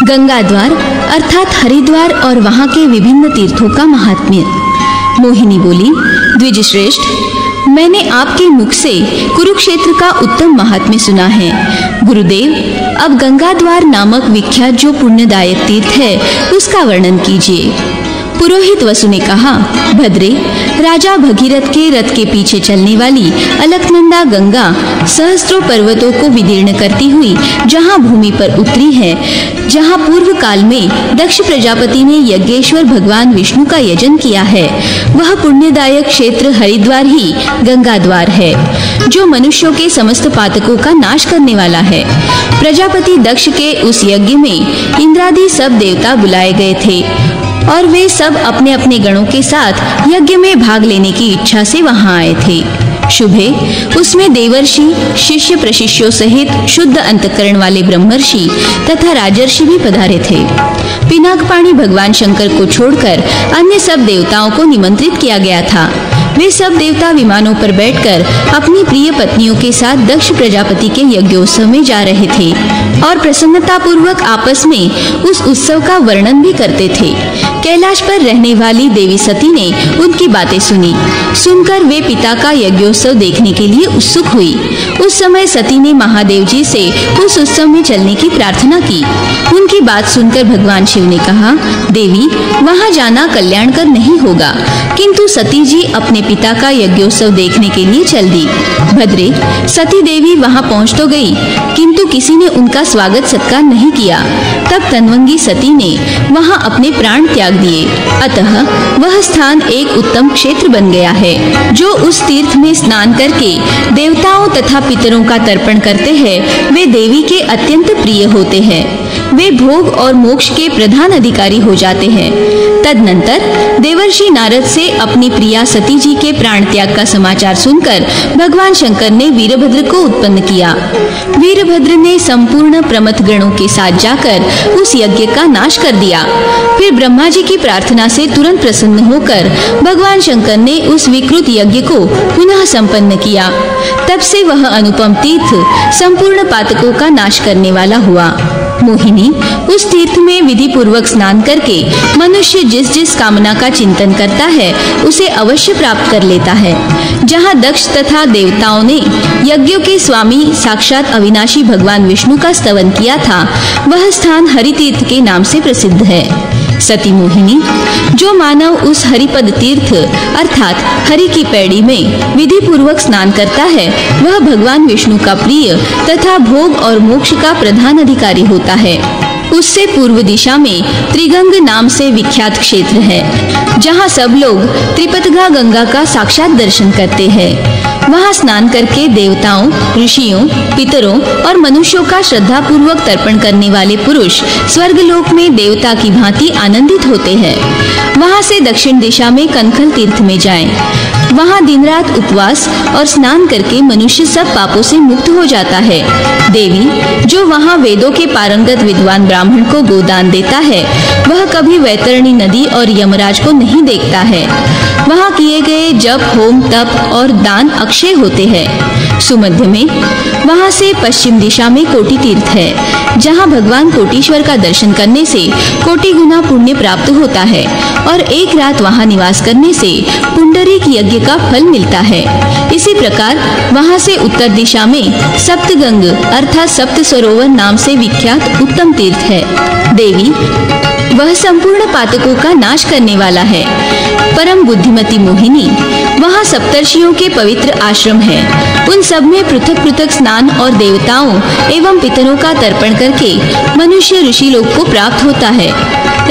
गंगा द्वार अर्थात हरिद्वार और वहां के विभिन्न तीर्थों का महात्म्य। मोहिनी बोली, द्विज श्रेष्ठ, मैंने आपके मुख से कुरुक्षेत्र का उत्तम महात्म्य सुना है। गुरुदेव, अब गंगा द्वार नामक विख्यात जो पुण्यदायक तीर्थ है उसका वर्णन कीजिए। पुरोहित वसु ने कहा, भद्रे, राजा भगीरथ के रथ के पीछे चलने वाली अलकनंदा गंगा सहस्त्रों पर्वतों को विदीर्ण करती हुई जहाँ भूमि पर उतरी है, जहाँ पूर्व काल में दक्ष प्रजापति ने यज्ञेश्वर भगवान विष्णु का यजन किया है, वह पुण्यदायक क्षेत्र हरिद्वार ही गंगा द्वार है, जो मनुष्यों के समस्त पातकों का नाश करने वाला है। प्रजापति दक्ष के उस यज्ञ में इंद्रादि सब देवता बुलाए गए थे और वे सब अपने अपने गणों के साथ यज्ञ में भाग लेने की इच्छा से वहां आए थे। शुभे उसमें देवर्षि, शिष्य प्रशिष्यों सहित शुद्ध अंतकरण वाले ब्रह्मर्षि तथा राजर्षि भी पधारे थे। पिनाकपाणी भगवान शंकर को छोड़कर अन्य सब देवताओं को निमंत्रित किया गया था। वे सब देवता विमानों पर बैठकर अपनी प्रिय पत्नियों के साथ दक्ष प्रजापति के यज्ञोत्सव में जा रहे थे और प्रसन्नता पूर्वक आपस में उस उत्सव का वर्णन भी करते थे। कैलाश पर रहने वाली देवी सती ने उनकी बातें सुनी। सुनकर वे पिता का यज्ञोत्सव देखने के लिए उत्सुक हुई। उस समय सती ने महादेव जी से उस उत्सव में चलने की प्रार्थना की। उनकी बात सुनकर भगवान शिव ने कहा, देवी, वहां जाना कल्याणकर नहीं होगा। किंतु सती जी अपने पिता का यज्ञोत्सव देखने के लिए चल दी। भद्रे, सती देवी वहां पहुंच तो गई, किंतु किसी ने उनका स्वागत सत्कार नहीं किया। तब तन्वंगी सती ने वहां अपने प्राण त्याग दिए। अतः वह स्थान एक उत्तम क्षेत्र बन गया है। जो उस तीर्थ में स्नान करके देवताओं तथा पितरों का तर्पण करते हैं, वे देवी के अत्यंत प्रिय होते हैं। वे भोग और मोक्ष के प्रधान अधिकारी हो जाते हैं। तदनंतर देवर्षि नारद से अपनी प्रिया सती जी के प्राण त्याग का समाचार सुनकर भगवान शंकर ने वीरभद्र को उत्पन्न किया। वीरभद्र ने संपूर्ण प्रमथ गणों के साथ जाकर उस यज्ञ का नाश कर दिया। फिर ब्रह्मा जी की प्रार्थना से तुरंत प्रसन्न होकर भगवान शंकर ने उस विकृत यज्ञ को पुनः संपन्न किया। तब से वह अनुपम तीर्थ संपूर्ण पातकों का नाश करने वाला हुआ। मोहिनी, उस तीर्थ में विधि पूर्वक स्नान करके मनुष्य जिस जिस कामना का चिंतन करता है उसे अवश्य प्राप्त कर लेता है। जहाँ दक्ष तथा देवताओं ने यज्ञों के स्वामी साक्षात अविनाशी भगवान विष्णु का स्तवन किया था, वह स्थान हरितीर्थ के नाम से प्रसिद्ध है। सती मोहिनी, जो मानव उस हरिपद तीर्थ अर्थात हरि की पैड़ी में विधि पूर्वक स्नान करता है, वह भगवान विष्णु का प्रिय तथा भोग और मोक्ष का प्रधान अधिकारी होता है। उससे पूर्व दिशा में त्रिगंग नाम से विख्यात क्षेत्र है, जहाँ सब लोग त्रिपतगा गंगा का साक्षात दर्शन करते हैं। वहाँ स्नान करके देवताओं, ऋषियों, पितरों और मनुष्यों का श्रद्धा पूर्वक तर्पण करने वाले पुरुष स्वर्गलोक में देवता की भांति आनंदित होते हैं। वहाँ से दक्षिण दिशा में कनखल तीर्थ में जाएं। वहाँ दिन रात उपवास और स्नान करके मनुष्य सब पापों से मुक्त हो जाता है। देवी, जो वहाँ वेदों के पारंगत विद्वान ब्राह्मण को गोदान देता है, वह कभी वैतरणी नदी और यमराज को नहीं देखता है। वहाँ किए गए जप, होम, तप और दान अक्षय होते हैं। सुमध्य में वहाँ से पश्चिम दिशा में कोटि तीर्थ है, जहाँ भगवान कोटीश्वर का दर्शन करने से कोटि गुना पुण्य प्राप्त होता है और एक रात वहाँ निवास करने से पुंडरीक यज्ञ का फल मिलता है। इसी प्रकार वहाँ से उत्तर दिशा में सप्तगंग अर्थात सप्त सरोवर नाम से विख्यात उत्तम तीर्थ है। देवी, वह संपूर्ण पातकों का नाश करने वाला है। परम बुद्धिमती मोहिनी, वहाँ सप्तर्षियों के पवित्र आश्रम है। उन सब में पृथक पृथक स्नान और देवताओं एवं पितरों का तर्पण करके मनुष्य ऋषि लोक को प्राप्त होता है।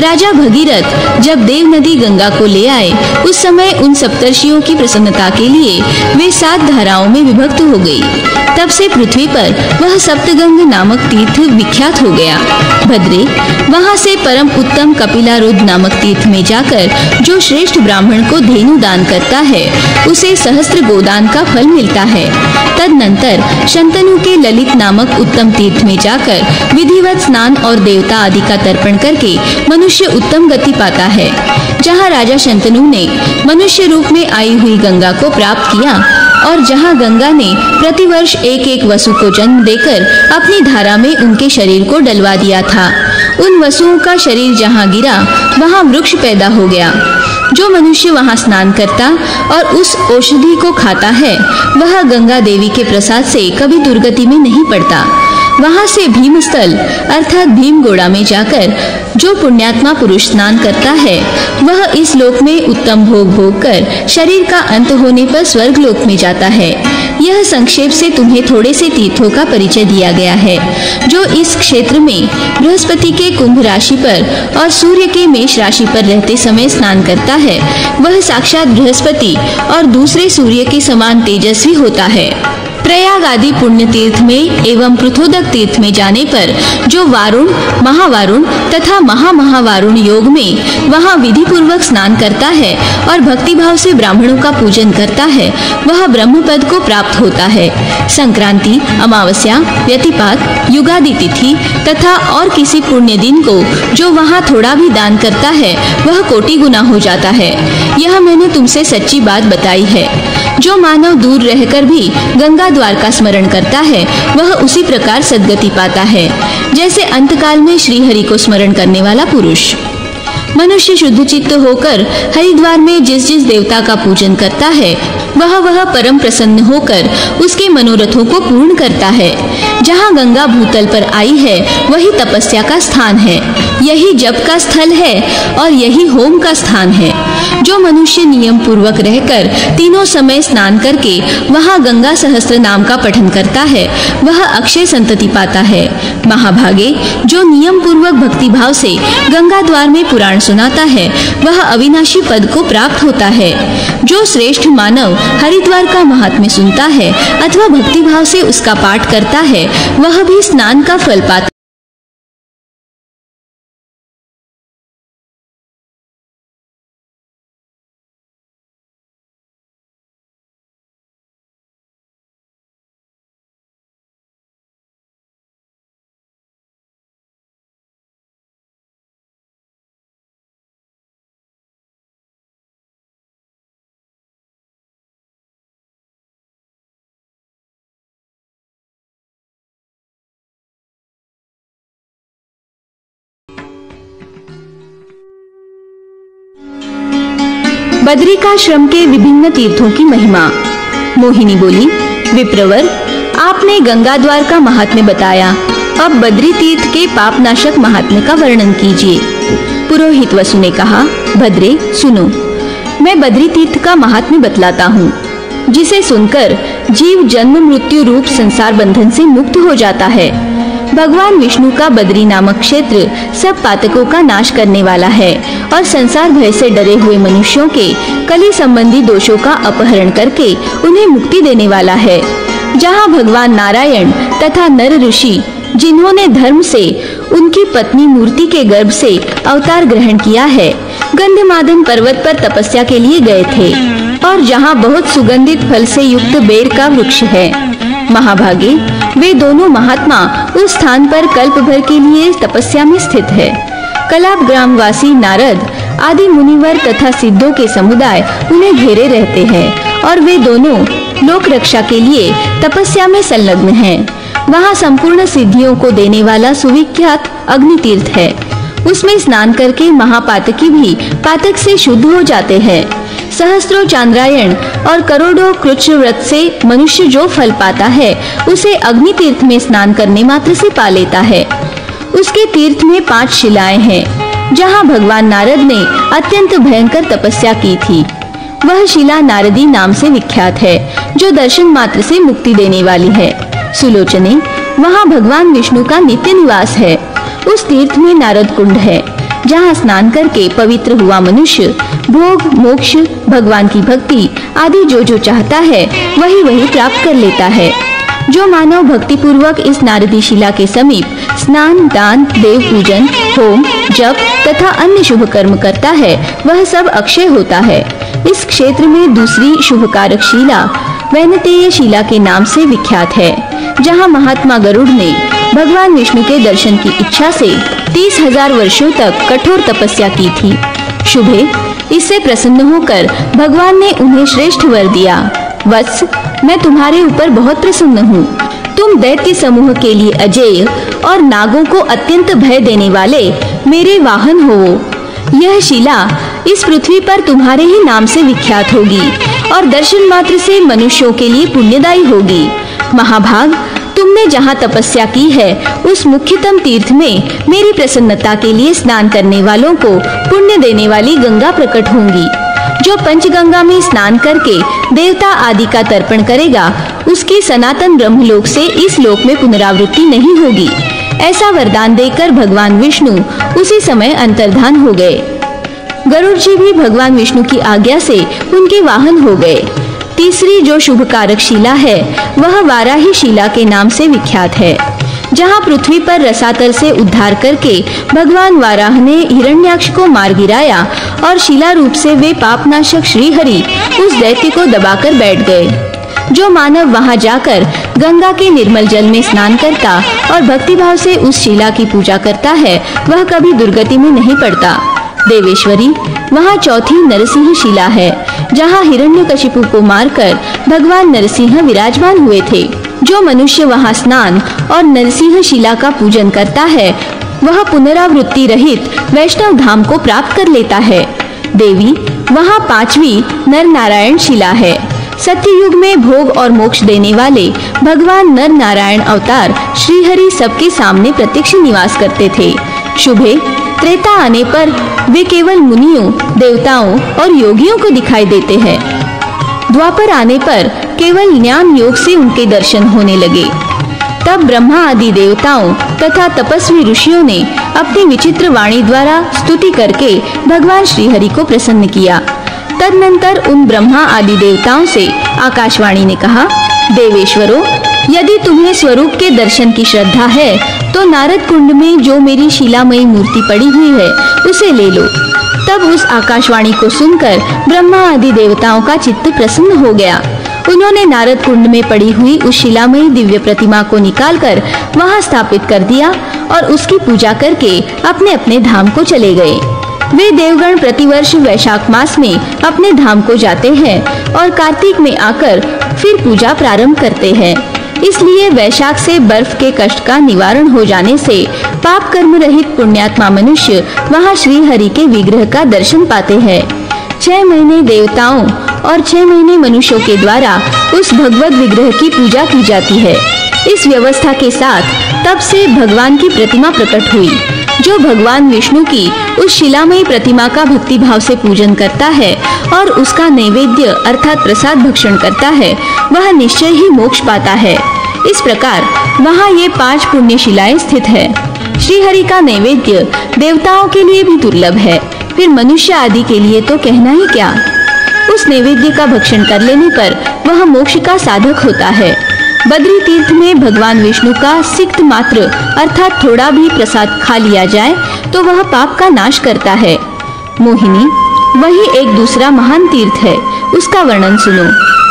राजा भगीरथ जब देव नदी गंगा को ले आए, उस समय उन सप्तर्षियों की प्रसन्नता के लिए वे 7 धाराओं में विभक्त हो गई। तब से पृथ्वी पर वह सप्तगंग नामक तीर्थ विख्यात हो गया। भद्रे, वहाँ से परम उत्तम कपिलारुद्र नामक तीर्थ में जाकर जो श्रेष्ठ ब्राह्मण को धेनु दान करता है, उसे सहस्त्र गोदान का फल मिलता है। तदनंतर शंतनु के ललित नामक उत्तम तीर्थ में जाकर विधिवत स्नान और देवता आदि का तर्पण करके मनुष्य उत्तम गति पाता है। जहाँ राजा शंतनु ने मनुष्य रूप में आई हुई गंगा को प्राप्त किया और जहाँ गंगा ने प्रतिवर्ष एक एक वसु को जन्म देकर अपनी धारा में उनके शरीर को डलवा दिया था, उन वसुओं का शरीर जहाँ गिरा वहाँ वृक्ष पैदा हो गया। जो मनुष्य वहाँ स्नान करता और उस औषधि को खाता है वह गंगा देवी के प्रसाद से कभी दुर्गति में नहीं पड़ता। वहाँ से भीमस्थल अर्थात भीमगोड़ा में जाकर जो पुण्यात्मा पुरुष स्नान करता है वह इस लोक में उत्तम भोग भोग कर शरीर का अंत होने पर स्वर्ग लोक में जाता है। यह संक्षेप से तुम्हें थोड़े से तीर्थों का परिचय दिया गया है। जो इस क्षेत्र में बृहस्पति के कुंभ राशि पर और सूर्य के मेष राशि पर रहते समय स्नान करता है वह साक्षात बृहस्पति और दूसरे सूर्य के समान तेजस्वी होता है। प्रयाग आदि पुण्य तीर्थ में एवं पृथोदक तीर्थ में जाने पर जो वारुण, महावारुण तथा महामहावारुण योग में वहाँ विधि पूर्वक स्नान करता है और भक्तिभाव से ब्राह्मणों का पूजन करता है वह ब्रह्म पद को प्राप्त होता है। संक्रांति, अमावस्या, व्यतिपात, युगादि तिथि तथा और किसी पुण्य दिन को जो वहाँ थोड़ा भी दान करता है वह कोटि गुना हो जाता है। यह मैंने तुमसे सच्ची बात बताई है। जो मानव दूर रहकर भी गंगा द्वार का स्मरण करता है वह उसी प्रकार सद्गति पाता है जैसे अंतकाल में श्री हरि को स्मरण करने वाला पुरुष। मनुष्य शुद्ध चित्त होकर हरिद्वार में जिस जिस देवता का पूजन करता है वह परम प्रसन्न होकर उसके मनोरथों को पूर्ण करता है। जहाँ गंगा भूतल पर आई है वही तपस्या का स्थान है, यही जप का स्थल है और यही होम का स्थान है। जो मनुष्य नियम पूर्वक रहकर तीनों समय स्नान करके वहाँ गंगा सहस्त्र नाम का पठन करता है वह अक्षय संतति पाता है। महाभागे, जो नियम पूर्वक भक्ति भाव से गंगा द्वार में पुराण सुनाता है वह अविनाशी पद को प्राप्त होता है। जो श्रेष्ठ मानव हरिद्वार का महात्म्य सुनता है अथवा भक्ति भाव से उसका पाठ करता है वह भी स्नान का फल पाता। बद्रिकाश्रम के विभिन्न तीर्थों की महिमा। मोहिनी बोली, विप्रवर, आपने गंगा द्वार का महात्म्य बताया, अब बद्री तीर्थ के पापनाशक महात्म्य का वर्णन कीजिए। पुरोहित वसु ने कहा, भद्रे सुनो, मैं बद्री तीर्थ का महात्म्य बतलाता हूँ, जिसे सुनकर जीव जन्म मृत्यु रूप संसार बंधन से मुक्त हो जाता है। भगवान विष्णु का बद्री नामक क्षेत्र सब पातकों का नाश करने वाला है और संसार भय से डरे हुए मनुष्यों के कली संबंधी दोषों का अपहरण करके उन्हें मुक्ति देने वाला है। जहाँ भगवान नारायण तथा नर ऋषि जिन्होंने धर्म से उनकी पत्नी मूर्ति के गर्भ से अवतार ग्रहण किया है, गंधमादन पर्वत पर तपस्या के लिए गए थे और जहाँ बहुत सुगंधित फल से युक्त बेर का वृक्ष है। महाभागे, वे दोनों महात्मा उस स्थान पर कल्प भर के लिए तपस्या में स्थित है। कलाप ग्रामवासी नारद आदि मुनिवर तथा सिद्धों के समुदाय उन्हें घेरे रहते हैं और वे दोनों लोक रक्षा के लिए तपस्या में संलग्न हैं। वहाँ संपूर्ण सिद्धियों को देने वाला सुविख्यात अग्नि तीर्थ है। उसमें स्नान करके महापातकी भी पातक से शुद्ध हो जाते हैं। सहस्त्रों चांद्रायण और करोड़ों कृच्छ व्रत से मनुष्य जो फल पाता है उसे अग्नि तीर्थ में स्नान करने मात्र से पा लेता है। उसके तीर्थ में 5 शिलाएं हैं जहाँ भगवान नारद ने अत्यंत भयंकर तपस्या की थी। वह शिला नारदी नाम से विख्यात है जो दर्शन मात्र से मुक्ति देने वाली है। सुलोचने, वहाँ भगवान विष्णु का नित्य निवास है। उस तीर्थ में नारद कुंड है जहाँ स्नान करके पवित्र हुआ मनुष्य भोग, मोक्ष, भगवान की भक्ति आदि जो चाहता है वही प्राप्त कर लेता है। जो मानव भक्ति पूर्वक इस नारदी शिला के समीप स्नान, दान, देव पूजन, होम, जप तथा अन्य शुभ कर्म करता है वह सब अक्षय होता है। इस क्षेत्र में दूसरी शुभकारक शिला वैनतेय शिला के नाम से विख्यात है, जहाँ महात्मा गरुड़ ने भगवान विष्णु के दर्शन की इच्छा से 30,000 वर्षों तक कठोर तपस्या की थी। शुभे, इससे प्रसन्न होकर भगवान ने उन्हें श्रेष्ठ वर दिया। वत्स, मैं तुम्हारे ऊपर बहुत प्रसन्न हूँ। तुम दैत्य समूह के लिए अजेय और नागों को अत्यंत भय देने वाले मेरे वाहन हो। यह शिला इस पृथ्वी पर तुम्हारे ही नाम से विख्यात होगी और दर्शन मात्र से मनुष्यों के लिए पुण्यदायी होगी। महाभाग, तुमने जहाँ तपस्या की है उस मुख्यतम तीर्थ में मेरी प्रसन्नता के लिए स्नान करने वालों को पुण्य देने वाली गंगा प्रकट होंगी। जो पंचगंगा में स्नान करके देवता आदि का तर्पण करेगा उसकी सनातन ब्रह्मलोक से इस लोक में पुनरावृत्ति नहीं होगी। ऐसा वरदान देकर भगवान विष्णु उसी समय अंतर्धान हो गए। गरुड़ जी भी भगवान विष्णु की आज्ञा से उनके वाहन हो गए। तीसरी जो शुभ कारक शिला है वह वाराही शिला के नाम से विख्यात है, जहाँ पृथ्वी पर रसातल से उद्धार करके भगवान वाराह ने हिरण्याक्ष को मार गिराया और शिला रूप से वे पापनाशक श्रीहरि उस दैत्य को दबाकर बैठ गए। जो मानव वहां जाकर गंगा के निर्मल जल में स्नान करता और भक्तिभाव से उस शिला की पूजा करता है वह कभी दुर्गति में नहीं पड़ता। देवेश्वरी, वहां चौथी नरसिंह शिला है, जहां हिरण्यकशिपु को मारकर भगवान नरसिंह विराजमान हुए थे। जो मनुष्य वहां स्नान और नरसिंह शिला का पूजन करता है वह पुनरावृत्ति रहित वैष्णव धाम को प्राप्त कर लेता है। देवी, वहां पांचवी नर नारायण शिला है। सत्ययुग में भोग और मोक्ष देने वाले भगवान नर नारायण अवतार श्रीहरि सबके सामने प्रत्यक्ष निवास करते थे। शुभे, त्रेता आने पर वे केवल मुनियों, देवताओं और योगियों को दिखाई देते हैं। द्वापर आने पर केवल ज्ञान योग से उनके दर्शन होने लगे। तब ब्रह्मा आदि देवताओं तथा तपस्वी ऋषियों ने अपनी विचित्र वाणी द्वारा स्तुति करके भगवान श्रीहरि को प्रसन्न किया। तदनंतर उन ब्रह्मा आदि देवताओं से आकाशवाणी ने कहा, देवेश्वरों, यदि तुम्हें स्वरूप के दर्शन की श्रद्धा है तो नारद कुंड में जो मेरी शिलामयी मूर्ति पड़ी हुई है उसे ले लो। तब उस आकाशवाणी को सुनकर ब्रह्मा आदि देवताओं का चित्त प्रसन्न हो गया। उन्होंने नारद कुंड में पड़ी हुई उस शिलामयी दिव्य प्रतिमा को निकालकर वहां स्थापित कर दिया और उसकी पूजा करके अपने अपने धाम को चले गए। वे देवगण प्रतिवर्ष वैशाख मास में अपने धाम को जाते हैं और कार्तिक में आकर फिर पूजा प्रारंभ करते हैं। इसलिए वैशाख से बर्फ के कष्ट का निवारण हो जाने से पाप कर्म रहित पुण्यात्मा मनुष्य वहां श्री हरि के विग्रह का दर्शन पाते हैं। 6 महीने देवताओं और 6 महीने मनुष्यों के द्वारा उस भगवत विग्रह की पूजा की जाती है। इस व्यवस्था के साथ तब से भगवान की प्रतिमा प्रकट हुई। जो भगवान विष्णु की उस शिलामयी प्रतिमा का भक्ति भाव से पूजन करता है और उसका नैवेद्य अर्थात प्रसाद भक्षण करता है वह निश्चय ही मोक्ष पाता है। इस प्रकार वहाँ ये 5 पुण्य शिलाएं स्थित है। श्री हरि का नैवेद्य देवताओं के लिए भी दुर्लभ है, फिर मनुष्य आदि के लिए तो कहना ही क्या। उस नैवेद्य का भक्षण कर लेने पर वह मोक्ष का साधक होता है। बद्री तीर्थ में भगवान विष्णु का सिक्त मात्र अर्थात थोड़ा भी प्रसाद खा लिया जाए तो वह पाप का नाश करता है। मोहिनी, वही एक दूसरा महान तीर्थ है, उसका वर्णन सुनो।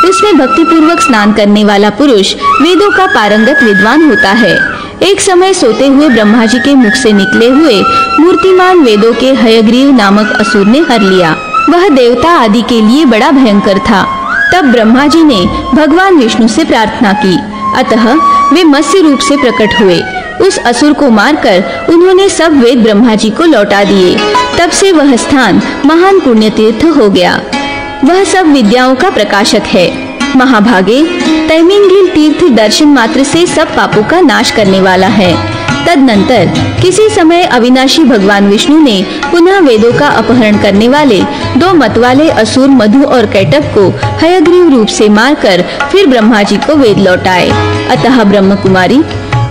इसमें भक्ति पूर्वक स्नान करने वाला पुरुष वेदों का पारंगत विद्वान होता है। एक समय सोते हुए ब्रह्मा जी के मुख से निकले हुए मूर्तिमान वेदों के हयग्रीव नामक असुर ने हर लिया। वह देवता आदि के लिए बड़ा भयंकर था। तब ब्रह्मा जी ने भगवान विष्णु से प्रार्थना की, अतः वे मत्स्य रूप से प्रकट हुए। उस असुर को मारकर उन्होंने सब वेद ब्रह्मा जी को लौटा दिए। तब से वह स्थान महान पुण्य तीर्थ हो गया। वह सब विद्याओं का प्रकाशक है। महाभागे, तैमिंगलिल तीर्थ दर्शन मात्र से सब पापों का नाश करने वाला है। तदनंतर किसी समय अविनाशी भगवान विष्णु ने पुनः वेदों का अपहरण करने वाले 2 मतवाले असुर मधु और कैटभ को हयग्रीव रूप से मारकर फिर ब्रह्मा जी को वेद लौटाए। अतः ब्रह्म कुमारी,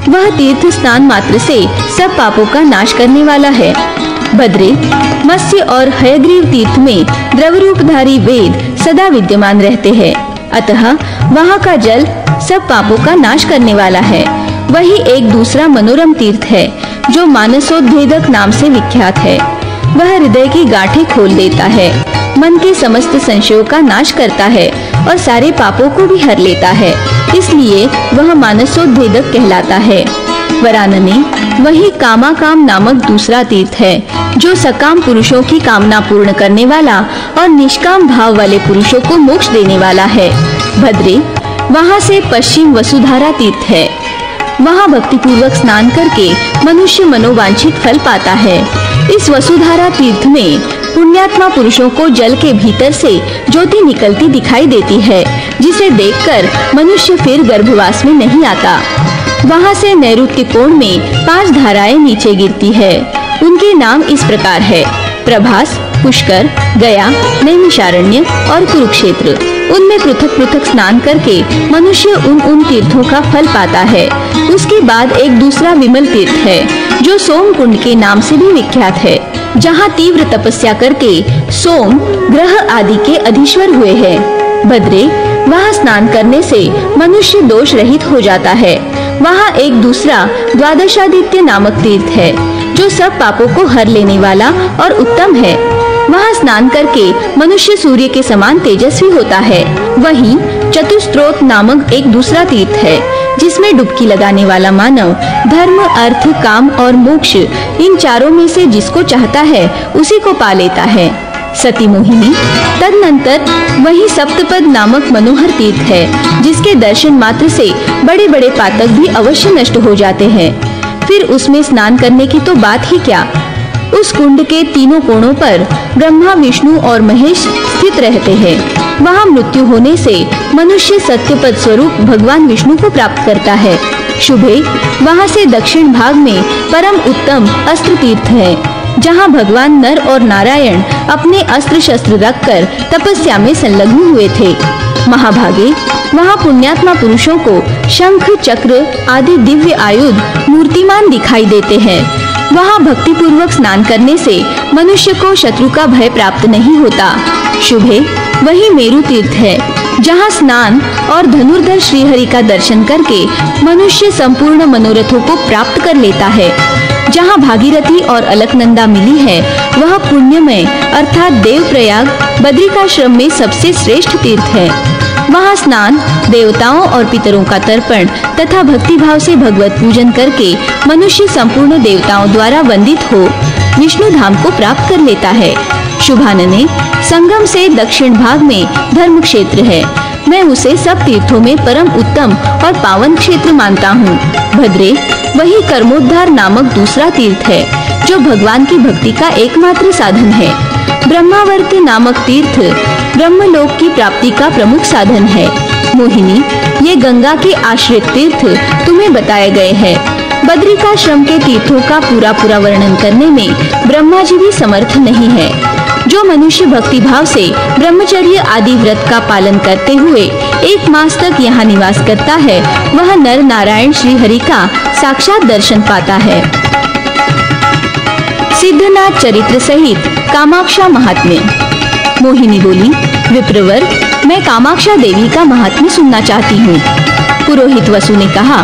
वह तीर्थ स्नान मात्र से सब पापों का नाश करने वाला है। भद्रे, मत्स्य और हयग्रीव तीर्थ में द्रव रूपधारी वेद सदा विद्यमान रहते हैं, अतः वहाँ का जल सब पापों का नाश करने वाला है। वही एक दूसरा मनोरम तीर्थ है जो मानसोद्भेदक नाम से विख्यात है। वह हृदय की गांठें खोल देता है, मन के समस्त संशयों का नाश करता है और सारे पापों को भी हर लेता है, इसलिए वह मानसोद्भेदक कहलाता है। वरानने, वही कामाकाम नामक दूसरा तीर्थ है जो सकाम पुरुषों की कामना पूर्ण करने वाला और निष्काम भाव वाले पुरुषों को मोक्ष देने वाला है। भद्रे, वहाँ से पश्चिम वसुधारा तीर्थ है। वहाँ भक्ति पूर्वक स्नान करके मनुष्य मनोवांछित फल पाता है। इस वसुधारा तीर्थ में पुण्यात्मा पुरुषों को जल के भीतर से ज्योति निकलती दिखाई देती है, जिसे देखकर मनुष्य फिर गर्भवास में नहीं आता। वहाँ से नैऋत्य कोण में 5 धाराएं नीचे गिरती है। उनके नाम इस प्रकार है: प्रभास, पुष्कर, गया, नैमिषारण्य और कुरुक्षेत्र। उनमें पृथक पृथक स्नान करके मनुष्य उन तीर्थों का फल पाता है। उसके बाद एक दूसरा विमल तीर्थ है, जो सोम कुंड के नाम से भी विख्यात है, जहाँ तीव्र तपस्या करके सोम ग्रह आदि के अधीश्वर हुए हैं। भद्रे, वहाँ स्नान करने से मनुष्य दोष रहित हो जाता है। वहाँ एक दूसरा द्वादशादित्य नामक तीर्थ है, जो सब पापों को हर लेने वाला और उत्तम है। वहाँ स्नान करके मनुष्य सूर्य के समान तेजस्वी होता है। वहीं चतुस्त्रोत नामक एक दूसरा तीर्थ है, जिसमें डुबकी लगाने वाला मानव धर्म, अर्थ, काम और मोक्ष इन चारों में से जिसको चाहता है उसी को पा लेता है। सती मोहिनी। तदनंतर वही सप्तपद नामक मनोहर तीर्थ है, जिसके दर्शन मात्र से बड़े बड़े पातक भी अवश्य नष्ट हो जाते हैं। फिर उसमें स्नान करने की तो बात ही क्या। उस कुंड के तीनों कोणों पर ब्रह्मा, विष्णु और महेश स्थित रहते हैं। वहाँ मृत्यु होने से मनुष्य सत्यपद स्वरूप भगवान विष्णु को प्राप्त करता है। शुभे, वहाँ से दक्षिण भाग में परम उत्तम अस्त्र तीर्थ है, जहाँ भगवान नर और नारायण अपने अस्त्र शस्त्र रखकर तपस्या में संलग्न हुए थे। महाभागे, वहाँ पुण्यात्मा पुरुषों को शंख, चक्र आदि दिव्य आयुध मूर्तिमान दिखाई देते हैं। वहाँ भक्ति पूर्वक स्नान करने से मनुष्य को शत्रु का भय प्राप्त नहीं होता। शुभे, वही मेरु तीर्थ है, जहाँ स्नान और धनुर्धर श्रीहरि का दर्शन करके मनुष्य संपूर्ण मनोरथों को प्राप्त कर लेता है। जहाँ भागीरथी और अलकनंदा मिली है, वह पुण्यमय अर्थात देवप्रयाग बद्रिकाश्रम में सबसे श्रेष्ठ तीर्थ है। वहाँ स्नान, देवताओं और पितरों का तर्पण तथा भक्तिभाव से भगवत पूजन करके मनुष्य संपूर्ण देवताओं द्वारा वंदित हो विष्णु धाम को प्राप्त कर लेता है। शुभानने, संगम से दक्षिण भाग में धर्म क्षेत्र है। मैं उसे सब तीर्थों में परम उत्तम और पावन क्षेत्र मानता हूँ। भद्रे, वही कर्मोद्धार नामक दूसरा तीर्थ है, जो भगवान की भक्ति का एकमात्र साधन है। ब्रह्मावर्त नामक तीर्थ ब्रह्मलोक की प्राप्ति का प्रमुख साधन है। मोहिनी, ये गंगा के आश्रित तीर्थ तुम्हें बताए गए हैं। बद्रिकाश्रम के तीर्थों का पूरा वर्णन करने में ब्रह्मा जी भी समर्थ नहीं है। जो मनुष्य भक्ति भाव से ब्रह्मचर्य आदि व्रत का पालन करते हुए 1 मास तक यहाँ निवास करता है, वह नर नारायण श्री हरि का साक्षात दर्शन पाता है। सिद्धनाथ चरित्र सहित कामाक्षा महात्म्य। मोहिनी बोली, विप्रवर, मैं कामाक्षा देवी का महात्म्य सुनना चाहती हूँ। पुरोहित वसु ने कहा,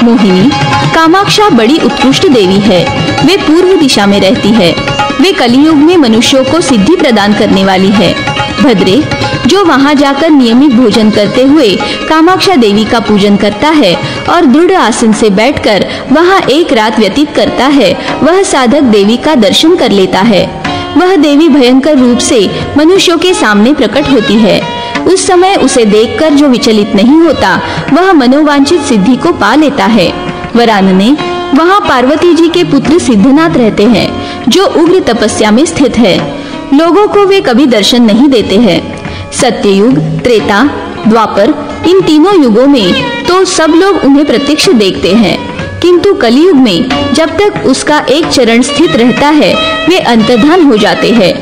मोहिनी, कामाक्षा बड़ी उत्कृष्ट देवी है। वे पूर्व दिशा में रहती है। वे कलियुग में मनुष्यों को सिद्धि प्रदान करने वाली है। भद्रे, जो वहाँ जाकर नियमित भोजन करते हुए कामाक्षा देवी का पूजन करता है और दृढ़ आसन से बैठकर वहाँ 1 रात व्यतीत करता है, वह साधक देवी का दर्शन कर लेता है। वह देवी भयंकर रूप से मनुष्यों के सामने प्रकट होती है। उस समय उसे देखकर जो विचलित नहीं होता, वह मनोवांछित सिद्धि को पा लेता है। वरानने, वहाँ पार्वती जी के पुत्र सिद्धनाथ रहते हैं, जो उग्र तपस्या में स्थित है। लोगों को वे कभी दर्शन नहीं देते हैं। सत्ययुग, त्रेता, द्वापर, इन तीनों युगों में तो सब लोग उन्हें प्रत्यक्ष देखते हैं, किंतु कलियुग में जब तक उसका एक चरण स्थित रहता है, वे अंतर्धान हो जाते हैं।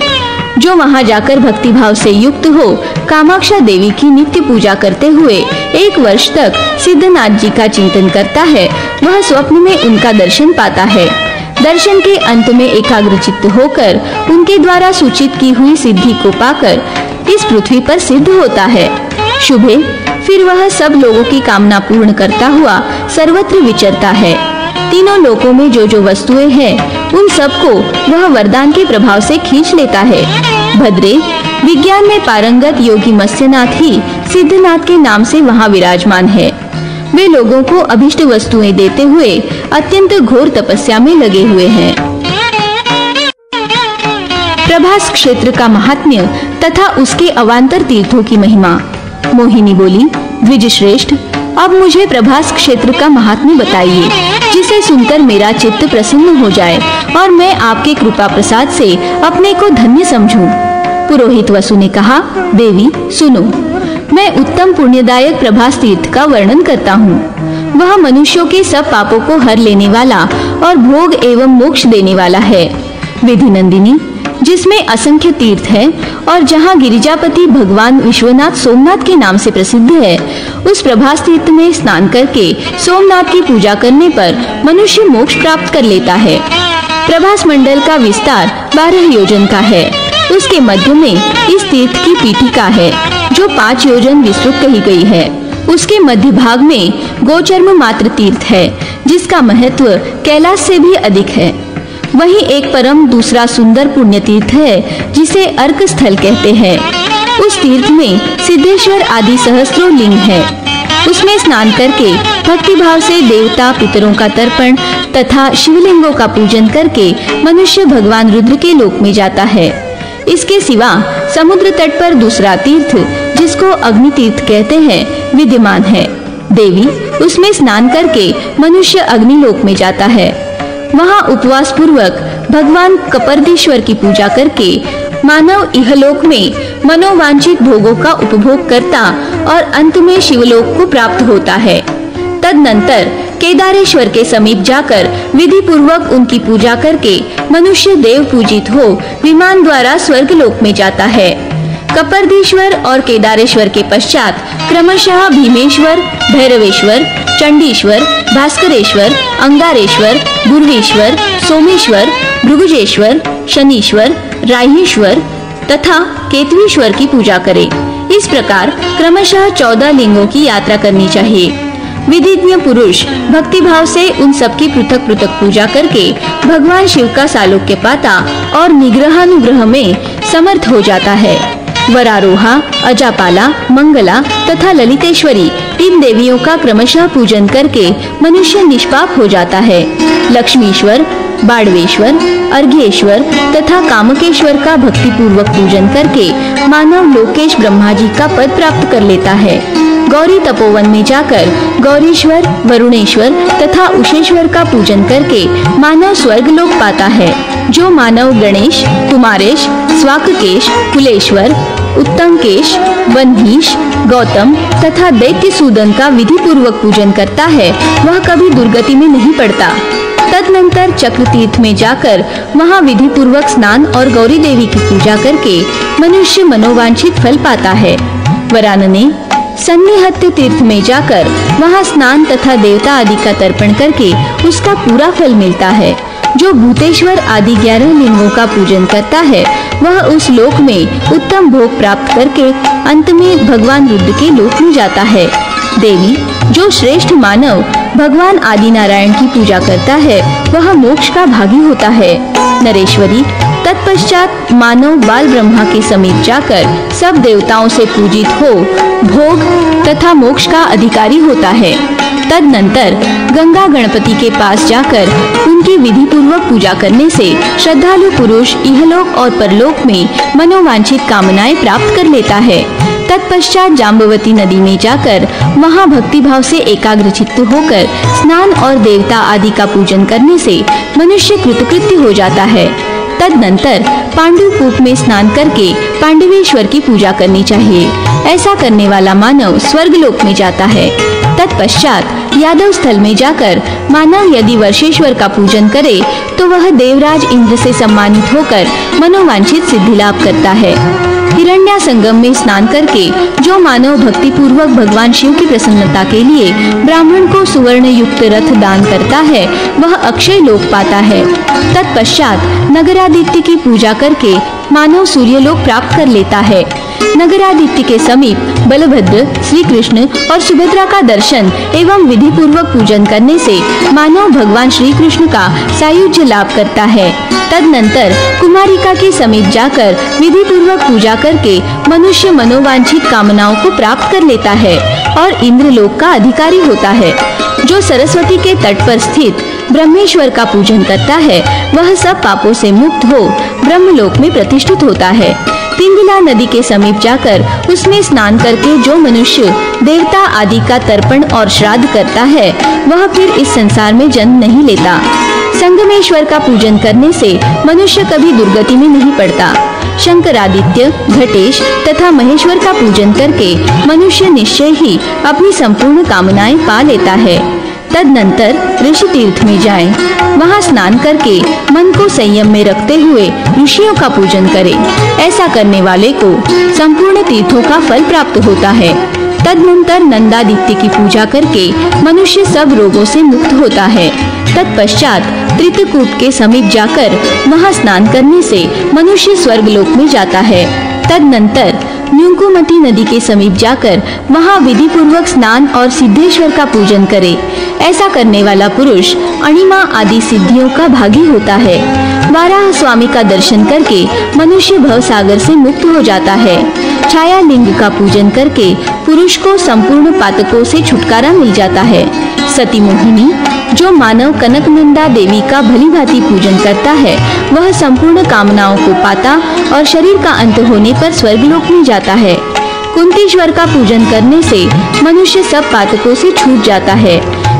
जो वहां जाकर भक्तिभाव से युक्त हो कामाक्षा देवी की नित्य पूजा करते हुए 1 वर्ष तक सिद्धनाथ जी का चिंतन करता है, वह स्वप्न में उनका दर्शन पाता है। दर्शन के अंत में एकाग्रचित्त होकर उनके द्वारा सूचित की हुई सिद्धि को पाकर इस पृथ्वी पर सिद्ध होता है। शुभे, फिर वह सब लोगों की कामना पूर्ण करता हुआ सर्वत्र विचरता है। तीनों लोकों में जो वस्तुएं हैं, उन सबको वह वरदान के प्रभाव से खींच लेता है। भद्रे, विज्ञान में पारंगत योगी मत्स्यनाथ ही सिद्धनाथ के नाम से वहाँ विराजमान है। वे लोगों को अभिष्ट वस्तुएं देते हुए अत्यंत घोर तपस्या में लगे हुए हैं। प्रभास क्षेत्र का महात्म्य तथा उसके अवांतर तीर्थों की महिमा। मोहिनी बोली, द्विज श्रेष्ठ, अब मुझे प्रभास क्षेत्र का महात्म्य बताइए, जिसे सुनकर मेरा चित्त प्रसन्न हो जाए और मैं आपके कृपा प्रसाद से अपने को धन्य समझूं। पुरोहित वसु ने कहा, देवी सुनो, मैं उत्तम पुण्यदायक प्रभास तीर्थ का वर्णन करता हूँ। वह मनुष्यों के सब पापों को हर लेने वाला और भोग एवं मोक्ष देने वाला है। विधि नंदिनी, जिसमें असंख्य तीर्थ है और जहाँ गिरिजापति भगवान विश्वनाथ सोमनाथ के नाम से प्रसिद्ध है, उस प्रभास तीर्थ में स्नान करके सोमनाथ की पूजा करने पर मनुष्य मोक्ष प्राप्त कर लेता है। प्रभास मंडल का विस्तार 12 योजन का है। उसके मध्य में इस तीर्थ की पीठिका है, जो 5 योजन विस्तृत कही गई है। उसके मध्य भाग में गोचर्म मात्र तीर्थ है, जिसका महत्व कैलाश से भी अधिक है। वहीं एक परम दूसरा सुंदर पुण्य तीर्थ है, जिसे अर्क स्थल कहते हैं। उस तीर्थ में सिद्धेश्वर आदि सहस्त्रों लिंग है। उसमें स्नान करके भक्ति भाव से देवता पितरों का तर्पण तथा शिवलिंगों का पूजन करके मनुष्य भगवान रुद्र के लोक में जाता है। इसके सिवा समुद्र तट पर दूसरा तीर्थ, जिसको अग्नि तीर्थ कहते हैं, विद्यमान है। देवी, उसमें स्नान करके मनुष्य अग्निलोक में जाता है। वहाँ उपवास पूर्वक भगवान कपर्दीश्वर की पूजा करके मानव इहलोक में मनोवांछित भोगों का उपभोग करता और अंत में शिवलोक को प्राप्त होता है। तदनंतर केदारेश्वर के समीप जाकर विधि पूर्वक उनकी पूजा करके मनुष्य देव पूजित हो विमान द्वारा स्वर्गलोक में जाता है। कपर्दीश्वर और केदारेश्वर के पश्चात क्रमशः भीमेश्वर, भैरवेश्वर, चंडीश्वर, भास्करेश्वर, अंगारेश्वर, गुर्वेश्वर, सोमेश्वर, भृगुजेश्वर, शनीश्वर, राहीश्वर तथा केतवीश्वर की पूजा करें। इस प्रकार क्रमशः 14 लिंगों की यात्रा करनी चाहिए। विधिज्ञ पुरुष भक्ति भाव से उन सबकी पृथक पृथक पूजा करके भगवान शिव का सालोक्य पाता और निग्रहानुग्रह में समर्थ हो जाता है। वरारोहा, अजापाला, मंगला तथा ललितेश्वरी तीन देवियों का क्रमशः पूजन करके मनुष्य निष्पाप हो जाता है। लक्ष्मीश्वर, बाड़वेश्वर, अर्घ्येश्वर तथा कामकेश्वर का भक्ति पूर्वक पूजन करके मानव लोकेश ब्रह्मा जी का पद प्राप्त कर लेता है। गौरी तपोवन में जाकर गौरीश्वर, वरुणेश्वर तथा उषेश्वर का पूजन करके मानव स्वर्गलोक पाता है। जो मानव गणेश, कुमारेश, स्वाककेश, कुलेश्वर, उत्तंकेश, वन्हीश, गौतम तथा दैत्यसूदन का विधि पूर्वक पूजन करता है, वह कभी दुर्गति में नहीं पड़ता। तदनंतर चक्र तीर्थ में जाकर वहाँ विधि पूर्वक स्नान और गौरी देवी की पूजा करके मनुष्य मनोवांछित फल पाता है। वरानने, सन्निहत्य तीर्थ में जाकर वहाँ स्नान तथा देवता आदि का तर्पण करके उसका पूरा फल मिलता है। जो भूतेश्वर आदि 11 लिंगों का पूजन करता है, वह उस लोक में उत्तम भोग प्राप्त करके अंत में भगवान रुद्र के लोक में जाता है। देवी, जो श्रेष्ठ मानव भगवान आदि नारायण की पूजा करता है, वह मोक्ष का भागी होता है। नरेश्वरी, तत्पश्चात मानव बाल ब्रह्मा के समीप जाकर सब देवताओं से पूजित हो भोग तथा मोक्ष का अधिकारी होता है। तदनंतर गंगा गणपति के पास जाकर उनकी विधि पूर्वक पूजा करने से श्रद्धालु पुरुष इहलोक और परलोक में मनोवांछित कामनाएं प्राप्त कर लेता है। तत्पश्चात जाम्बवती नदी में जाकर वहां भक्ति भाव से एकाग्रचित्त होकर स्नान और देवता आदि का पूजन करने से मनुष्य कृतकृत्य हो जाता है। तदनंतर पांडु कूप में स्नान करके पांडवेश्वर की पूजा करनी चाहिए। ऐसा करने वाला मानव स्वर्गलोक में जाता है। तत्पश्चात यादव स्थल में जाकर मानव यदि वर्षेश्वर का पूजन करे तो वह देवराज इंद्र से सम्मानित होकर मनोवांछित सिद्धि लाभ करता है। हिरण्या संगम में स्नान करके जो मानव भक्ति पूर्वक भगवान शिव की प्रसन्नता के लिए ब्राह्मण को सुवर्ण युक्त रथ दान करता है, वह अक्षय लोक पाता है। तत्पश्चात नगरादित्य की पूजा करके मानव सूर्यलोक प्राप्त कर लेता है। नगरादित्य के समीप बलभद्र, श्री कृष्ण और सुभद्रा का दर्शन एवं विधि पूर्वक पूजन करने से मानव भगवान श्री कृष्ण का सायुज्य लाभ करता है। तदनंतर कुमारिका के समीप जाकर विधि पूर्वक पूजा करके मनुष्य मनोवांछित कामनाओं को प्राप्त कर लेता है और इंद्रलोक का अधिकारी होता है। जो सरस्वती के तट पर स्थित ब्रह्मेश्वर का पूजन करता है, वह सब पापों से मुक्त हो ब्रह्मलोक में प्रतिष्ठित होता है। पिंगला नदी के समीप जाकर उसमें स्नान करके जो मनुष्य देवता आदि का तर्पण और श्राद्ध करता है वह फिर इस संसार में जन्म नहीं लेता। संगमेश्वर का पूजन करने से मनुष्य कभी दुर्गति में नहीं पड़ता। शंकरादित्य, घटेश तथा महेश्वर का पूजन करके मनुष्य निश्चय ही अपनी संपूर्ण कामनाएं पा लेता है। तदनंतर ऋषि तीर्थ में जाएं, वहां स्नान करके मन को संयम में रखते हुए ऋषियों का पूजन करें। ऐसा करने वाले को संपूर्ण तीर्थों का फल प्राप्त होता है। तदनंतर नंदादित्य की पूजा करके मनुष्य सब रोगों से मुक्त होता है। तत्पश्चात त्रितकूट के समीप जाकर वहां स्नान करने से मनुष्य स्वर्गलोक में जाता है। तदनंतर न्यूकुमती नदी के समीप जाकर वहां विधि पूर्वक स्नान और सिद्धेश्वर का पूजन करे। ऐसा करने वाला पुरुष अणिमा आदि सिद्धियों का भागी होता है। वाराह स्वामी का दर्शन करके मनुष्य भव सागर से मुक्त हो जाता है। छाया लिंग का पूजन करके पुरुष को संपूर्ण पातकों से छुटकारा मिल जाता है। सती मोहिनी, जो मानव कनकनंदा देवी का भली भांति पूजन करता है वह संपूर्ण कामनाओं को पाता और शरीर का अंत होने पर स्वर्गलोक में जाता है। कुंतीश्वर का पूजन करने से मनुष्य सब पातकों से छूट जाता है।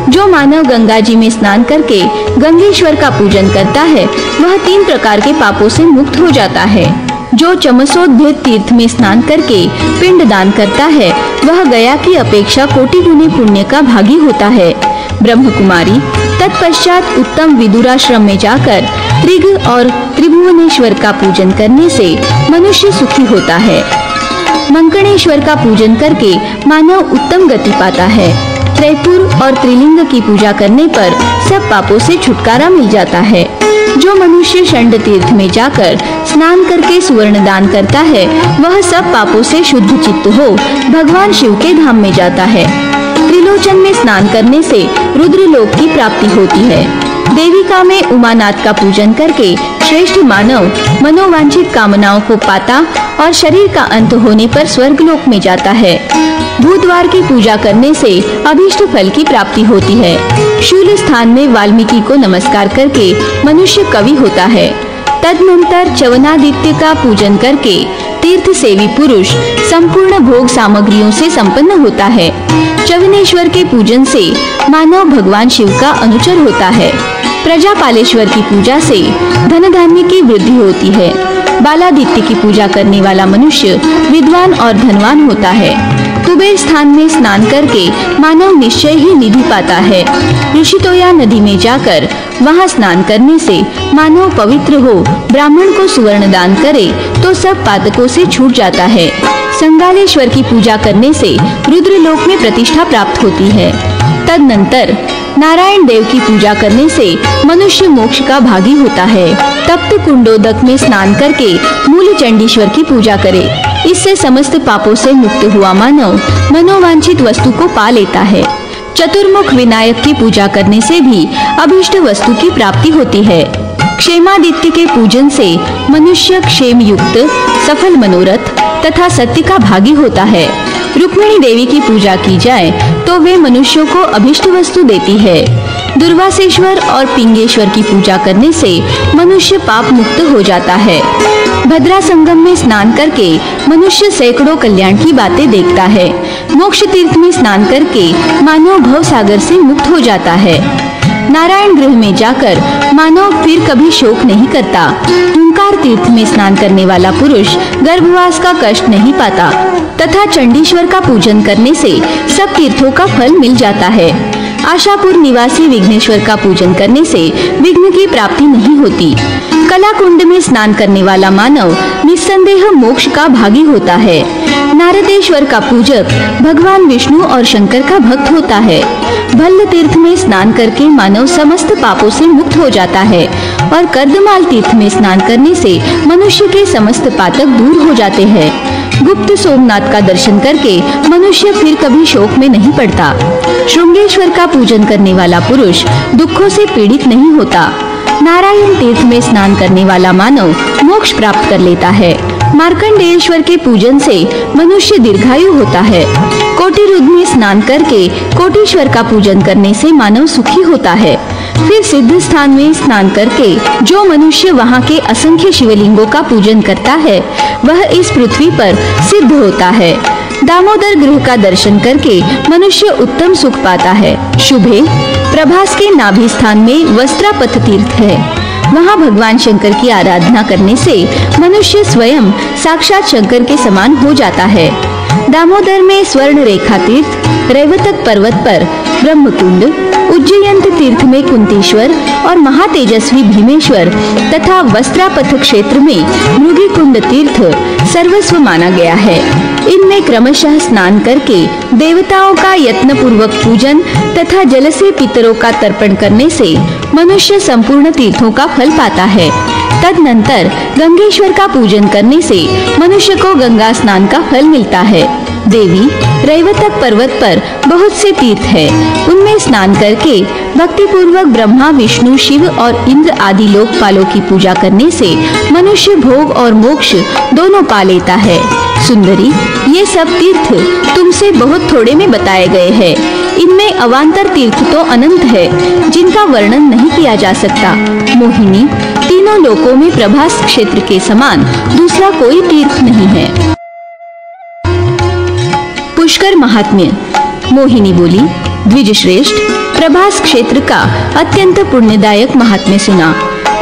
जो मानव गंगा जी में स्नान करके गंगेश्वर का पूजन करता है वह 3 प्रकार के पापों से मुक्त हो जाता है। जो चमसोद्भिद तीर्थ में स्नान करके पिंड दान करता है वह गया की अपेक्षा कोटि गुने पुण्य का भागी होता है। ब्रह्म कुमारी तत्पश्चात उत्तम विदुराश्रम में जाकर त्रिग और त्रिभुवनेश्वर का पूजन करने से मनुष्य सुखी होता है। मंकणेश्वर का पूजन करके मानव उत्तम गति पाता है। त्रैपुर और त्रिलिंग की पूजा करने पर सब पापों से छुटकारा मिल जाता है। जो मनुष्य षंड तीर्थ में जाकर स्नान करके सुवर्ण दान करता है वह सब पापों से शुद्ध चित्त हो भगवान शिव के धाम में जाता है। त्रिलोचन में स्नान करने से रुद्रलोक की प्राप्ति होती है। देविका में उमानाथ का पूजन करके श्रेष्ठ मानव मनोवांछित कामनाओं को पाता और शरीर का अंत होने पर स्वर्गलोक में जाता है। भूद्वार की पूजा करने से अभीष्ट फल की प्राप्ति होती है। शूल स्थान में वाल्मीकि को नमस्कार करके मनुष्य कवि होता है। तदनंतर चवनादित्य का पूजन करके तीर्थ सेवी पुरुष संपूर्ण भोग सामग्रियों से संपन्न होता है। चवनेश्वर के पूजन से मानव भगवान शिव का अनुचर होता है। प्रजापालेश्वर की पूजा से धन धान्य की वृद्धि होती है। बालादित्य की पूजा करने वाला मनुष्य विद्वान और धनवान होता है। कुबेर स्थान में स्नान करके मानव निश्चय ही निधि पाता है। ऋषितोया नदी में जाकर वहां स्नान करने से मानव पवित्र हो ब्राह्मण को सुवर्ण दान करे तो सब पातकों से छूट जाता है। संगालेश्वर की पूजा करने से रुद्रलोक में प्रतिष्ठा प्राप्त होती है। तदनंतर नारायण देव की पूजा करने से मनुष्य मोक्ष का भागी होता है। तप्त कुंडोदक में स्नान करके मूल चंडीश्वर की पूजा करे। इससे समस्त पापों से मुक्त हुआ मानव मनोवांछित वस्तु को पा लेता है। चतुर्मुख विनायक की पूजा करने से भी अभीष्ट वस्तु की प्राप्ति होती है। क्षेमादित्य के पूजन से मनुष्य क्षेम युक्त सफल मनोरथ तथा सत्य का भागी होता है। रुक्मिणी देवी की पूजा की जाए तो वे मनुष्यों को अभीष्ट वस्तु देती है। दुर्वासेश्वर और पिंगेश्वर की पूजा करने से मनुष्य पाप मुक्त हो जाता है। भद्रा संगम में स्नान करके मनुष्य सैकड़ों कल्याण की बातें देखता है। मोक्ष तीर्थ में स्नान करके मानव भव सागर से मुक्त हो जाता है। नारायण गृह में जाकर मानव फिर कभी शोक नहीं करता। हुंकार तीर्थ में स्नान करने वाला पुरुष गर्भवास का कष्ट नहीं पाता तथा चंडीश्वर का पूजन करने से सब तीर्थों का फल मिल जाता है। आशापुर निवासी विघ्नेश्वर का पूजन करने से विघ्न की प्राप्ति नहीं होती। कला कुंड में स्नान करने वाला मानव निस्संदेह मोक्ष का भागी होता है। नारदेश्वर का पूजक भगवान विष्णु और शंकर का भक्त होता है। भल्ल तीर्थ में स्नान करके मानव समस्त पापों से मुक्त हो जाता है और कर्दमाल तीर्थ में स्नान करने से मनुष्य के समस्त पातक दूर हो जाते हैं। गुप्त सोमनाथ का दर्शन करके मनुष्य फिर कभी शोक में नहीं पड़ता। श्रृंगेश्वर का पूजन करने वाला पुरुष दुखों से पीड़ित नहीं होता। नारायण तीर्थ में स्नान करने वाला मानव मोक्ष प्राप्त कर लेता है। मार्कंडेयेश्वर के पूजन से मनुष्य दीर्घायु होता है। कोटिरुद्ध में स्नान करके कोटीश्वर का पूजन करने से मानव सुखी होता है। फिर सिद्ध स्थान में स्नान करके जो मनुष्य वहाँ के असंख्य शिवलिंगों का पूजन करता है वह इस पृथ्वी पर सिद्ध होता है। दामोदर गृह का दर्शन करके मनुष्य उत्तम सुख पाता है। शुभे प्रभास के नाभि स्थान में वस्त्रापथ तीर्थ है। वहाँ भगवान शंकर की आराधना करने से मनुष्य स्वयं साक्षात शंकर के समान हो जाता है। दामोदर में स्वर्ण रेखा तीर्थ, रैवतक पर्वत पर ब्रह्मकुंड, उज्जयंत तीर्थ में कुंतीश्वर और महातेजस्वी भीमेश्वर तथा वस्त्रापथ क्षेत्र में मृगीकुंड तीर्थ सर्वस्व माना गया है। इनमें क्रमशः स्नान करके देवताओं का यत्नपूर्वक पूजन तथा जल से पितरों का तर्पण करने से मनुष्य संपूर्ण तीर्थों का फल पाता है। तदनंतर गंगेश्वर का पूजन करने से मनुष्य को गंगा स्नान का फल मिलता है। देवी रैवतक पर्वत पर बहुत से तीर्थ है। उनमें स्नान करके भक्ति पूर्वक ब्रह्मा, विष्णु, शिव और इंद्र आदि लोकपालों की पूजा करने से मनुष्य भोग और मोक्ष दोनों पा लेता है। सुंदरी, ये सब तीर्थ तुमसे बहुत थोड़े में बताए गए हैं। इनमें अवान्तर तीर्थ तो अनंत है जिनका वर्णन नहीं किया जा सकता। मोहिनी, तीनों लोकों में प्रभास क्षेत्र के समान दूसरा कोई तीर्थ नहीं है। पुष्कर महात्म्य। मोहिनी बोली, द्विज श्रेष्ठ, प्रभास क्षेत्र का अत्यंत पुण्यदायक महात्म्य सुना।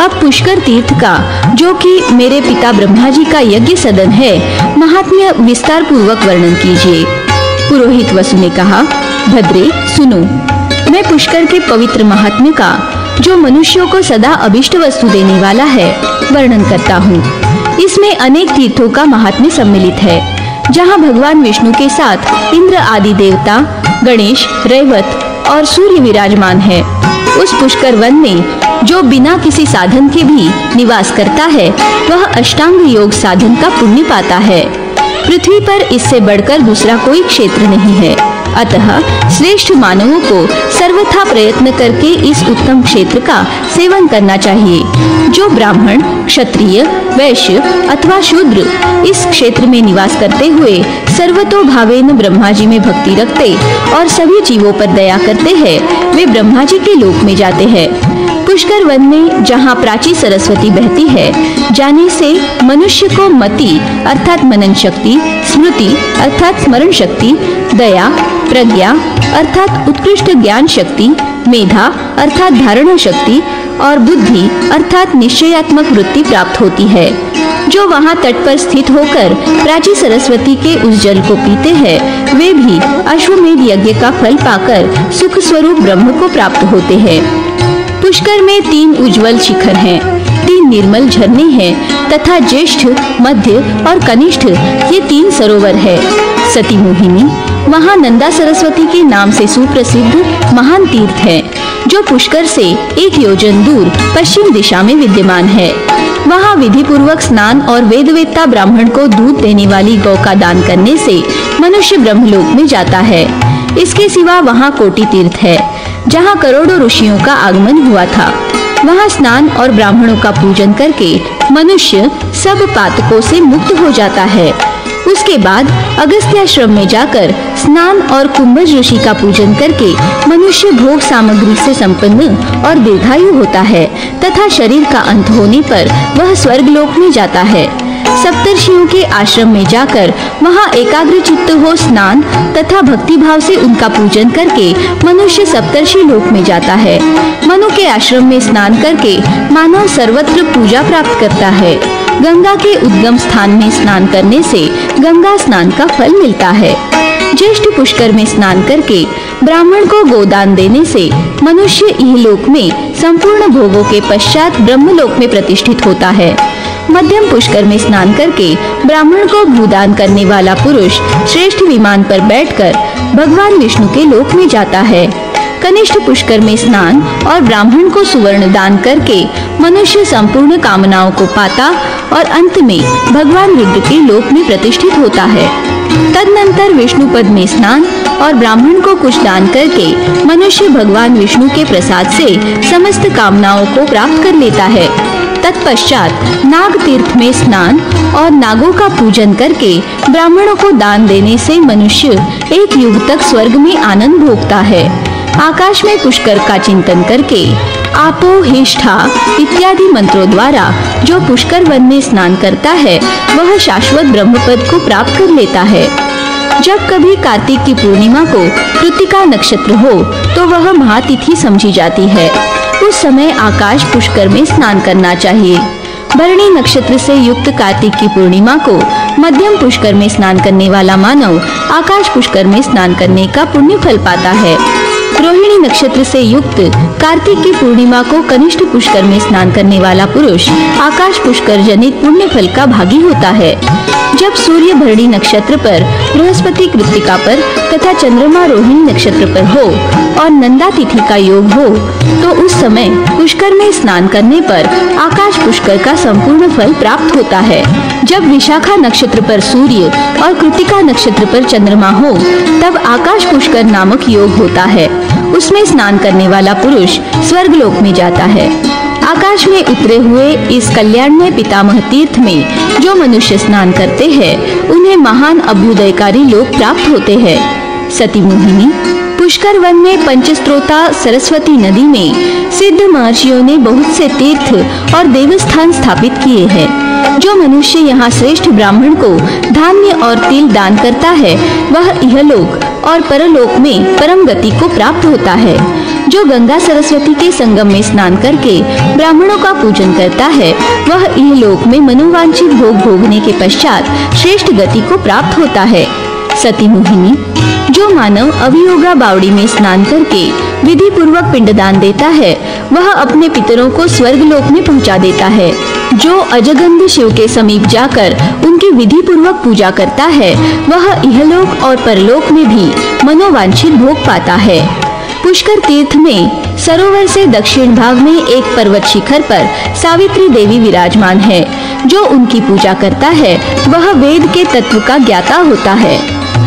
अब पुष्कर तीर्थ का, जो कि मेरे पिता ब्रह्मा जी का यज्ञ सदन है, महात्म्य विस्तार पूर्वक वर्णन कीजिए। पुरोहित वसु ने कहा, भद्रे सुनो, मैं पुष्कर के पवित्र महात्म्य का, जो मनुष्यों को सदा अभिष्ट वस्तु देने वाला है, वर्णन करता हूँ। इसमें अनेक तीर्थों का महात्म्य सम्मिलित है। जहाँ भगवान विष्णु के साथ इंद्र आदि देवता, गणेश, रैवत और सूर्य विराजमान है, उस पुष्कर वन में जो बिना किसी साधन के भी निवास करता है वह अष्टांग योग साधन का पुण्य पाता है। पृथ्वी पर इससे बढ़कर दूसरा कोई क्षेत्र नहीं है। अतः श्रेष्ठ मानवों को सर्वथा प्रयत्न करके इस उत्तम क्षेत्र का सेवन करना चाहिए। जो ब्राह्मण, क्षत्रिय, वैश्य अथवा शूद्र इस क्षेत्र में निवास करते हुए सर्वतोभावेन ब्रह्मा जी में भक्ति रखते और सभी जीवों पर दया करते हैं, वे ब्रह्मा जी के लोक में जाते हैं। पुष्कर वन में जहाँ प्राची सरस्वती बहती है, जाने से मनुष्य को मति अर्थात मनन शक्ति, स्मृति अर्थात स्मरण शक्ति, दया, प्रज्ञा अर्थात उत्कृष्ट ज्ञान शक्ति, मेधा अर्थात धारणा शक्ति और बुद्धि अर्थात निश्चयात्मक वृत्ति प्राप्त होती है। जो वहाँ तट पर स्थित होकर प्राची सरस्वती के उस जल को पीते हैं, वे भी अश्वमेध यज्ञ का फल पाकर सुख स्वरूप ब्रह्म को प्राप्त होते हैं। पुष्कर में 3 उज्ज्वल शिखर हैं, 3 निर्मल झरने हैं तथा ज्येष्ठ, मध्य और कनिष्ठ ये 3 सरोवर है। सती मोहिनी, वहाँ नंदा सरस्वती के नाम से सुप्रसिद्ध महान तीर्थ है, जो पुष्कर से 1 योजन दूर पश्चिम दिशा में विद्यमान है। वहाँ विधि पूर्वक स्नान और वेदवेत्ता ब्राह्मण को दूध देने वाली गौ का दान करने से मनुष्य ब्रह्मलोक में जाता है। इसके सिवा वहाँ कोटि तीर्थ है, जहाँ करोड़ों ऋषियों का आगमन हुआ था। वहाँ स्नान और ब्राह्मणों का पूजन करके मनुष्य सब पातकों से मुक्त हो जाता है। उसके बाद अगस्त्याश्रम में जाकर स्नान और कुंभज ऋषि का पूजन करके मनुष्य भोग सामग्री से संपन्न और दीर्घायु होता है तथा शरीर का अंत होने पर वह स्वर्गलोक में जाता है। सप्तर्षियों के आश्रम में जाकर वहाँ एकाग्र चित्त हो स्नान तथा भक्ति भाव से उनका पूजन करके मनुष्य सप्तर्षि लोक में जाता है। मनु के आश्रम में स्नान करके मानव सर्वत्र पूजा प्राप्त करता है। गंगा के उद्गम स्थान में स्नान करने से गंगा स्नान का फल मिलता है। ज्येष्ठ पुष्कर में स्नान करके ब्राह्मण को गोदान देने से मनुष्य इहलोक में संपूर्ण भोगों के पश्चात ब्रह्मलोक में प्रतिष्ठित होता है। मध्यम पुष्कर में स्नान करके ब्राह्मण को भूदान करने वाला पुरुष श्रेष्ठ विमान पर बैठकर भगवान विष्णु के लोक में जाता है। कनिष्ठ पुष्कर में स्नान और ब्राह्मण को सुवर्ण दान करके मनुष्य संपूर्ण कामनाओं को पाता और अंत में भगवान रुद्र के लोक में प्रतिष्ठित होता है। तदनंतर विष्णु पद में स्नान और ब्राह्मण को कुछ दान करके मनुष्य भगवान विष्णु के प्रसाद से समस्त कामनाओं को प्राप्त कर लेता है। तत्पश्चात नाग तीर्थ में स्नान और नागों का पूजन करके ब्राह्मणों को दान देने से मनुष्य 1 युग तक स्वर्ग में आनंद भोगता है। आकाश में पुष्कर का चिंतन करके आपो हिष्ठा इत्यादि मंत्रों द्वारा जो पुष्कर वन में स्नान करता है वह शाश्वत ब्रह्म पद को प्राप्त कर लेता है। जब कभी कार्तिक की पूर्णिमा को कृत्तिका नक्षत्र हो तो वह महातिथि समझी जाती है। उस समय आकाश पुष्कर में स्नान करना चाहिए। भरणी नक्षत्र से युक्त कार्तिक की पूर्णिमा को मध्यम पुष्कर में स्नान करने वाला मानव आकाश पुष्कर में स्नान करने का पुण्य फल पाता है। रोहिणी नक्षत्र से युक्त कार्तिक की पूर्णिमा को कनिष्ठ पुष्कर में स्नान करने वाला पुरुष आकाश पुष्कर जनित पुण्य फल का भागी होता है। जब सूर्य भरणी नक्षत्र पर, बृहस्पति कृत्तिका पर तथा चंद्रमा रोहिणी नक्षत्र पर हो और नंदा तिथि का योग हो तो उस समय पुष्कर में स्नान करने पर आकाश पुष्कर का संपूर्ण फल प्राप्त होता है। जब विशाखा नक्षत्र पर सूर्य और कृत्तिका नक्षत्र पर चंद्रमा हो तब आकाश पुष्कर नामक योग होता है। उसमें स्नान करने वाला पुरुष स्वर्गलोक में जाता है। आकाश में उतरे हुए इस कल्याणमय पितामह तीर्थ में जो मनुष्य स्नान करते हैं उन्हें महान अभ्युदयकारी लोक प्राप्त होते हैं। सती मोहिनी, पुष्कर वन में पंचस्त्रोता सरस्वती नदी में सिद्ध महर्षियों ने बहुत से तीर्थ और देवस्थान स्थापित किए हैं। जो मनुष्य यहाँ श्रेष्ठ ब्राह्मण को धान्य और तिल दान करता है वह इहलोक और परलोक में परम गति को प्राप्त होता है। जो गंगा सरस्वती के संगम में स्नान करके ब्राह्मणों का पूजन करता है वह इहलोक में मनोवांछित भोग भोगने के पश्चात श्रेष्ठ गति को प्राप्त होता है। सती मोहिनी, जो मानव अभियोगा बावड़ी में स्नान करके विधि पूर्वक पिंडदान देता है वह अपने पितरों को स्वर्गलोक में पहुंचा देता है। जो अजगंध शिव के समीप जाकर उनकी विधि पूर्वक पूजा करता है वह इहलोक और परलोक में भी मनोवांछित भोग पाता है। पुष्कर तीर्थ में सरोवर से दक्षिण भाग में एक पर्वत शिखर पर सावित्री देवी विराजमान है। जो उनकी पूजा करता है वह वेद के तत्व का ज्ञाता होता है।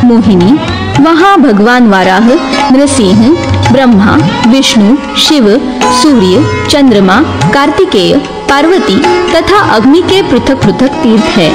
मोहिनी, वहाँ भगवान वाराह, नृसिंह, ब्रह्मा, विष्णु, शिव, सूर्य, चंद्रमा, कार्तिकेय, पार्वती तथा अग्नि के पृथक पृथक तीर्थ है।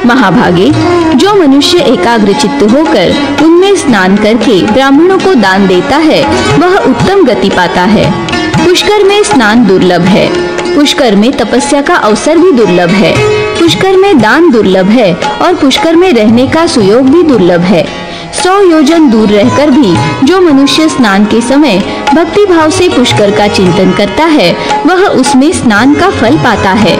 महाभागे, जो मनुष्य एकाग्र चित्त होकर उनमें स्नान करके ब्राह्मणों को दान देता है वह उत्तम गति पाता है। पुष्कर में स्नान दुर्लभ है। पुष्कर में तपस्या का अवसर भी दुर्लभ है। पुष्कर में दान दुर्लभ है और पुष्कर में रहने का सुयोग भी दुर्लभ है। 100 योजन दूर रहकर भी जो मनुष्य स्नान के समय भक्ति भाव से पुष्कर का चिंतन करता है वह उसमें स्नान का फल पाता है।